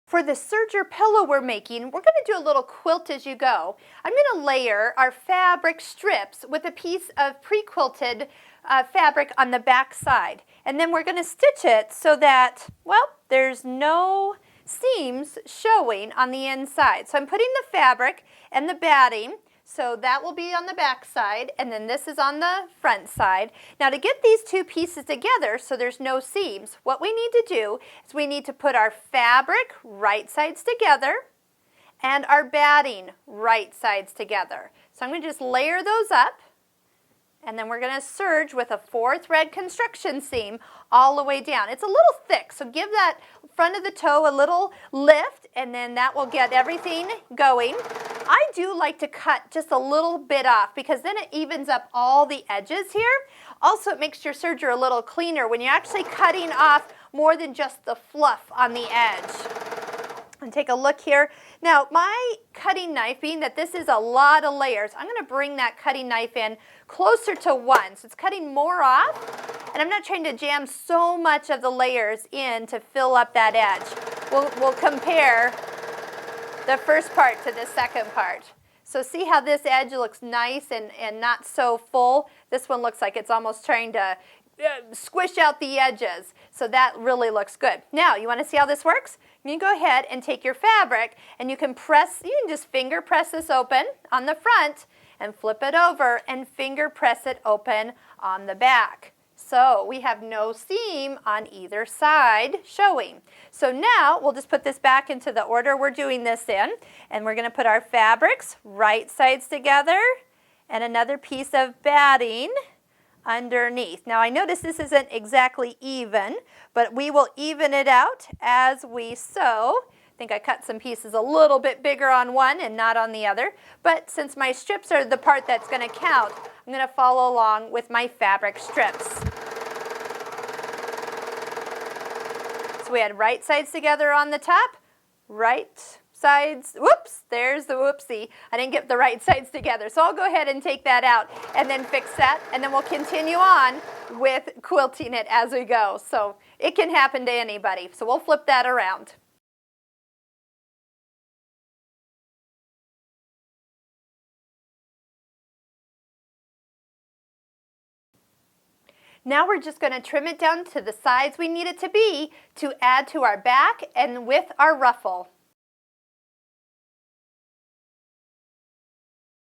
For the Serger pillow we're making, we're going to do a little quilt as you go. I'm going to layer our fabric strips with a piece of pre-quilted fabric on the back side. And then we're going to stitch it so that, well, there's no seams showing on the inside. So I'm putting the fabric and the batting, so that will be on the back side, and then this is on the front side. Now to get these two pieces together so there's no seams, what we need to do is we need to put our fabric right sides together and our batting right sides together. So I'm going to just layer those up, and then we're going to serge with a 4-thread construction seam all the way down. It's a little thick, so give that front of the toe a little lift, and then that will get everything going. I do like to cut just a little bit off because then it evens up all the edges here. Also, it makes your serger a little cleaner when you're actually cutting off more than just the fluff on the edge. And take a look here. Now, my cutting knife, being that this is a lot of layers, I'm going to bring that cutting knife in closer to 1. So it's cutting more off, and I'm not trying to jam so much of the layers in to fill up that edge. We'll compare the first part to the second part. So see how this edge looks nice and not so full? This one looks like it's almost trying to squish out the edges. So that really looks good. Now, you want to see how this works? You can go ahead and take your fabric and you can just finger press this open on the front and flip it over and finger press it open on the back. So we have no seam on either side showing. So now we'll just put this back into the order we're doing this in, and we're going to put our fabrics right sides together and another piece of batting underneath. Now I notice this isn't exactly even, but we will even it out as we sew. I think I cut some pieces a little bit bigger on one and not on the other, but since my strips are the part that's going to count, I'm going to follow along with my fabric strips. So we had right sides together on the top, right sides, whoops, there's the whoopsie. I didn't get the right sides together. So I'll go ahead and take that out and then fix that, and then we'll continue on with quilting it as we go. So it can happen to anybody. So we'll flip that around. Now we're just going to trim it down to the size we need it to be to add to our back and with our ruffle.